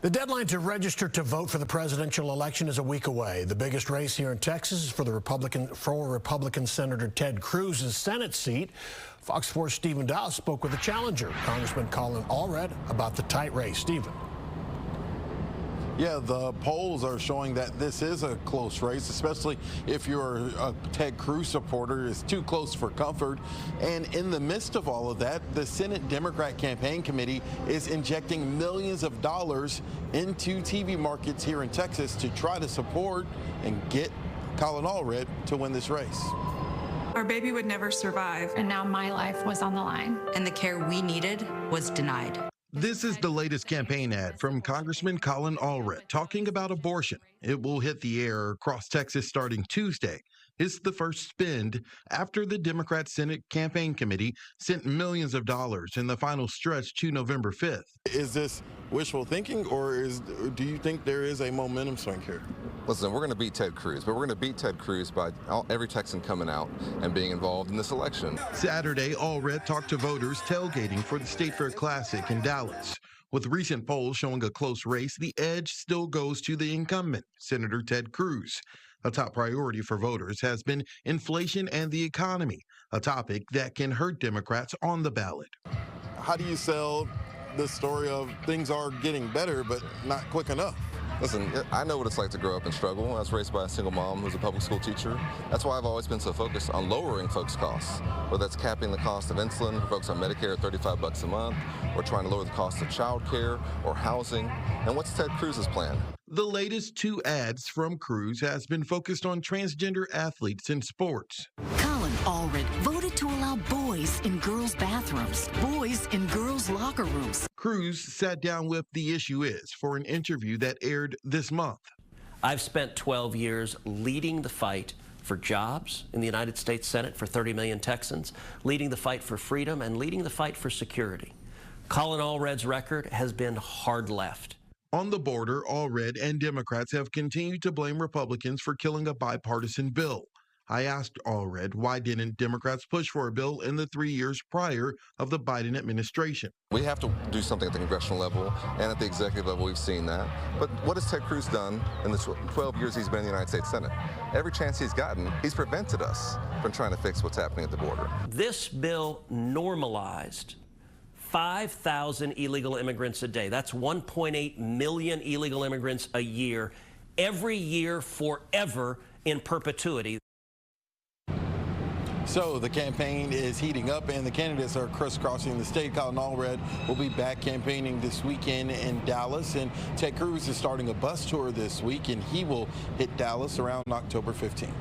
The deadline to register to vote for the presidential election is a week away. The biggest race here in Texas is for Republican Senator Ted Cruz's Senate seat. Fox 4's Stephen Dowse spoke with the challenger, Congressman Colin Allred, about the tight race. Stephen. Yeah, the polls are showing that this is a close race, especially if you're a Ted Cruz supporter. It's too close for comfort. And in the midst of all of that, the Senate Democrat Campaign Committee is injecting millions of dollars into TV markets here in Texas to try to support and get Colin Allred to win this race. Our baby would never survive. And now my life was on the line. And the care we needed was denied. This is the latest campaign ad from Congressman Colin Allred talking about abortion. It will hit the air across Texas starting Tuesday. It's the first spend after the Democrat Senate Campaign Committee sent millions of dollars in the final stretch to November 5th. Is this wishful thinking, or do you think there is a momentum swing here? Listen, we're going to beat Ted Cruz, but we're going to beat Ted Cruz by every Texan coming out and being involved in this election. Saturday, Allred talked to voters tailgating for the State Fair Classic in Dallas. With recent polls showing a close race, the edge still goes to the incumbent, Senator Ted Cruz. A top priority for voters has been inflation and the economy, a topic that can hurt Democrats on the ballot. How do you sell the story of things are getting better, but not quick enough? Listen, I know what it's like to grow up and struggle. I was raised by a single mom who's a public school teacher. That's why I've always been so focused on lowering folks' costs, whether that's capping the cost of insulin for folks on Medicare at $35 a month, or trying to lower the cost of child care or housing. And what's Ted Cruz's plan? The latest two ads from Cruz has been focused on transgender athletes in sports. Colin Allred voted to allow boys in girls' bathrooms, boys in girls' locker rooms. Cruz sat down with The Issue Is for an interview that aired this month. I've spent 12 years leading the fight for jobs in the United States Senate for 30 million Texans, leading the fight for freedom, and leading the fight for security. Colin Allred's record has been hard left. On the border, Allred and Democrats have continued to blame Republicans for killing a bipartisan bill. I asked Allred, why didn't Democrats push for a bill in the 3 years prior of the Biden administration? We have to do something at the congressional level and at the executive level. We've seen that. But what has Ted Cruz done in the 12 years he's been in the United States Senate? Every chance he's gotten, he's prevented us from trying to fix what's happening at the border. This bill normalized 5,000 illegal immigrants a day. That's 1.8 million illegal immigrants a year, every year forever in perpetuity. So the campaign is heating up and the candidates are crisscrossing the state. Colin Allred will be back campaigning this weekend in Dallas, and Ted Cruz is starting a bus tour this week, and he will hit Dallas around October 15th.